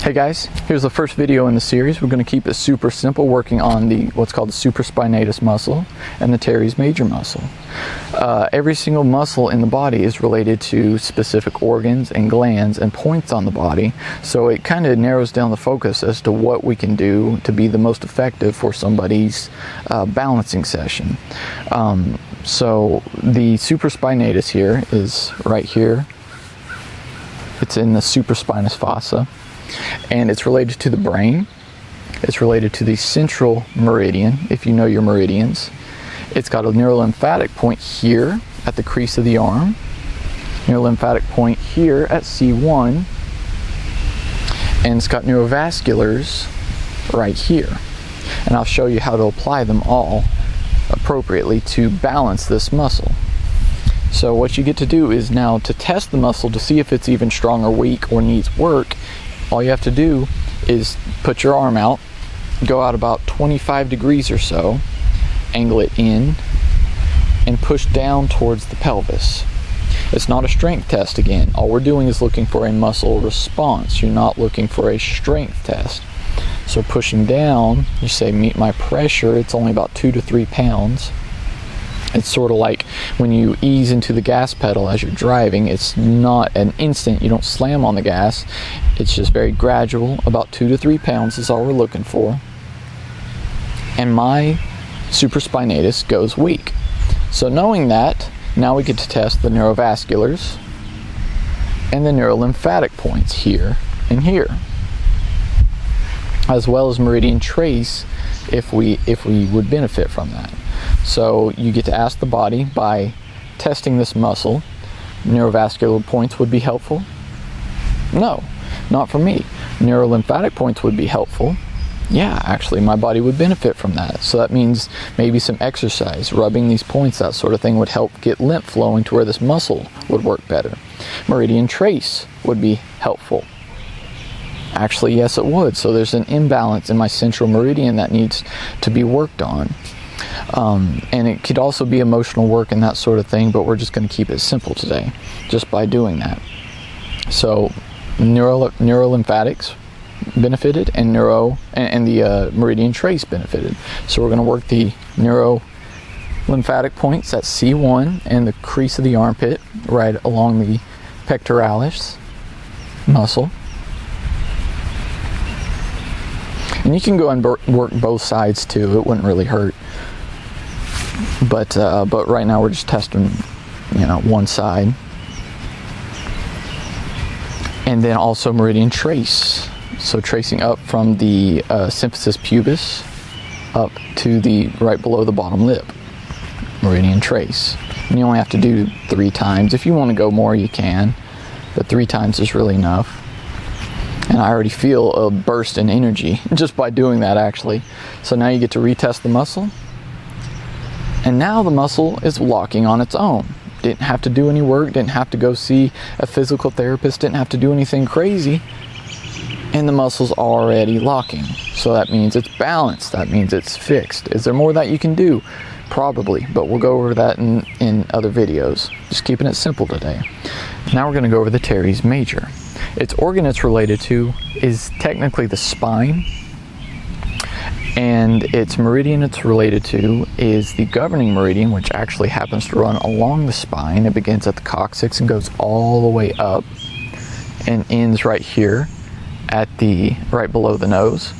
Hey guys, here's the first video in the series. We're going to keep it super simple, working on what's called the supraspinatus muscle and the teres major muscle. Every single muscle in the body is related to specific organs and glands and points on the body, so it kind of narrows down the focus as to what we can do to be the most effective for somebody's balancing session. So the supraspinatus here is right here. It's in the supraspinous fossa. And it's related to the brain. It's related to the central meridian, if you know your meridians. It's got a neurolymphatic point here at the crease of the arm, neurolymphatic point here at C1, and it's got neurovasculars right here. And I'll show you how to apply them all appropriately to balance this muscle. So what you get to do is now to test the muscle to see if it's even strong or weak or needs work. All you have to do is put your arm out, go out about 25 degrees or so, angle it in, and push down towards the pelvis. It's not a strength test again. All we're doing is looking for a muscle response. You're not looking for a strength test. So pushing down, you say meet my pressure. It's only about 2 to 3 pounds. It's sort of like when you ease into the gas pedal as you're driving. It's not an instant, you don't slam on the gas. It's just very gradual. About 2 to 3 pounds is all we're looking for. And my supraspinatus goes weak. So knowing that, now we get to test the neurovasculars and the neurolymphatic points here and here, as well as meridian trace if we would benefit from that. So you get to ask the body by testing this muscle, neurovascular points would be helpful? No, not for me. Neurolymphatic points would be helpful. Yeah, actually my body would benefit from that. So that means maybe some exercise, rubbing these points, that sort of thing would help get lymph flowing to where this muscle would work better. Meridian trace would be helpful. Actually, yes, it would. So there's an imbalance in my central meridian that needs to be worked on. And it could also be emotional work and that sort of thing, but we're just going to keep it simple today, just by doing that. So neurolymphatics benefited, and the meridian trace benefited. So we're going to work the neurolymphatic points at C1 and the crease of the armpit, right along the pectoralis muscle. And you can go and work both sides too. It wouldn't really hurt. But right now we're just testing, one side. And then also meridian trace. So tracing up from the symphysis pubis up to the right below the bottom lip. Meridian trace. And you only have to do 3 times. If you want to go more, you can. But 3 times is really enough. And I already feel a burst in energy just by doing that, actually. So now you get to retest the muscle. And now the muscle is locking on its own. Didn't have to do any work, didn't have to go see a physical therapist, didn't have to do anything crazy. And the muscle's already locking. So that means it's balanced, that means it's fixed. Is there more that you can do? Probably, but we'll go over that in other videos. Just keeping it simple today. Now we're going to go over the teres major. Its organ it's related to is technically the spine, and its meridian it's related to is the governing meridian, which actually happens to run along the spine. It begins at the coccyx and goes all the way up and ends right here at right below the nose.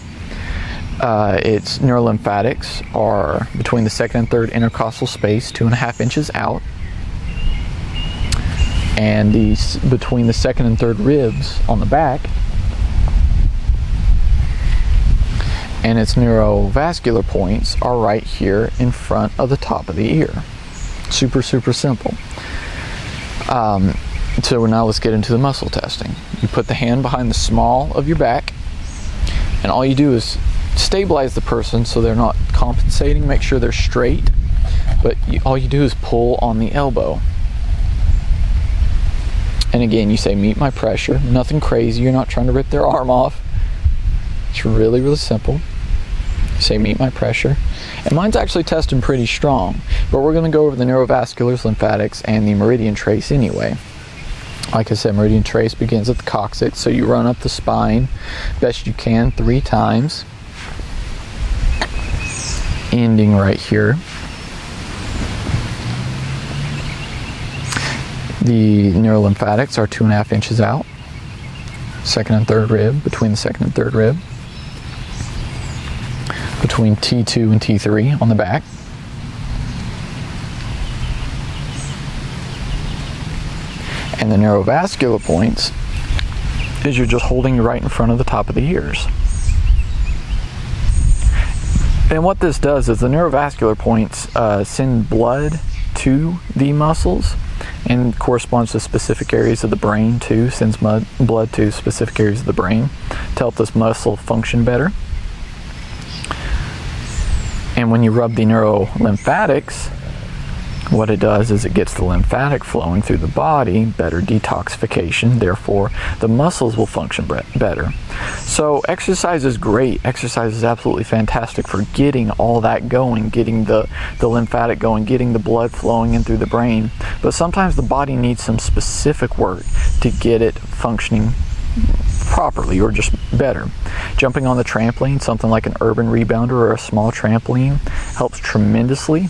Its neurolymphatics are between the second and third intercostal space, 2.5 inches out. And between the second and third ribs on the back. And its neurovascular points are right here in front of the top of the ear. Super simple. So now let's get into the muscle testing. You put the hand behind the small of your back, and all you do is stabilize the person so they're not compensating, make sure they're straight, but all you do is pull on the elbow. And again, you say, meet my pressure. Nothing crazy. You're not trying to rip their arm off. It's really simple. You say, meet my pressure. And mine's actually testing pretty strong. But we're going to go over the neurovasculars, lymphatics, and the meridian trace anyway. Like I said, meridian trace begins at the coccyx, so you run up the spine best you can 3 times, ending right here. The neurolymphatics are 2.5 inches out, second and third rib, between the second and third rib, between T2 and T3 on the back. And the neurovascular points is you're just holding right in front of the top of the ears. And what this does is the neurovascular points send blood to the muscles and corresponds to specific areas of the brain too, sends blood to specific areas of the brain to help this muscle function better. And when you rub the neurolymphatics, what it does is it gets the lymphatic flowing through the body, better detoxification, therefore the muscles will function better. So exercise is great. Exercise is absolutely fantastic for getting all that going, getting the lymphatic going, getting the blood flowing in through the brain. But sometimes the body needs some specific work to get it functioning properly or just better. Jumping on the trampoline, something like an urban rebounder or a small trampoline, helps tremendously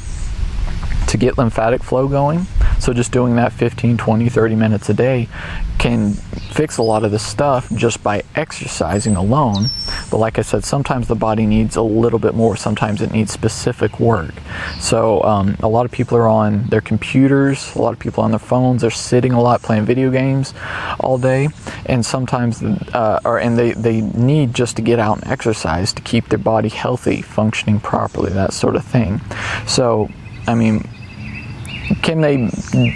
to get lymphatic flow going. So just doing that 15, 20, 30 minutes a day can fix a lot of this stuff just by exercising alone. But like I said, sometimes the body needs a little bit more. Sometimes it needs specific work. So a lot of people are on their computers, a lot of people on their phones, they're sitting a lot playing video games all day, and sometimes they need just to get out and exercise to keep their body healthy, functioning properly, that sort of thing. So I mean, can they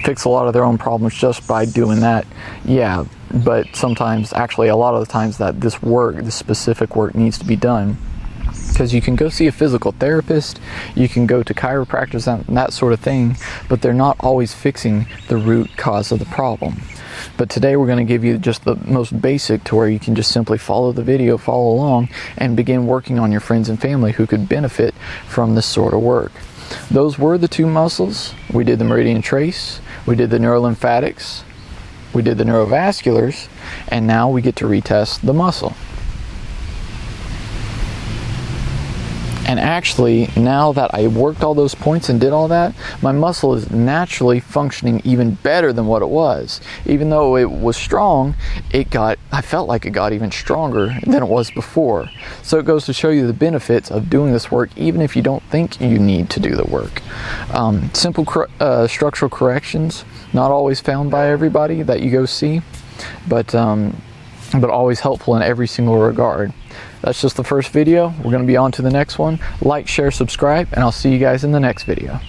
fix a lot of their own problems just by doing that? Yeah, but sometimes, actually a lot of the times, that this specific work needs to be done. Because you can go see a physical therapist, you can go to chiropractors and that sort of thing, but they're not always fixing the root cause of the problem. But today we're going to give you just the most basic to where you can just simply follow the video, follow along, and begin working on your friends and family who could benefit from this sort of work. Those were the 2 muscles. We did the meridian trace, we did the neurolymphatics, we did the neurovasculars, and now we get to retest the muscle. And actually, now that I worked all those points and did all that, my muscle is naturally functioning even better than what it was. Even though it was strong, I felt like it got even stronger than it was before. So it goes to show you the benefits of doing this work, even if you don't think you need to do the work. Simple structural corrections, not always found by everybody that you go see, but always helpful in every single regard. That's just the first video. We're going to be on to the next one. Like, share, subscribe, and I'll see you guys in the next video.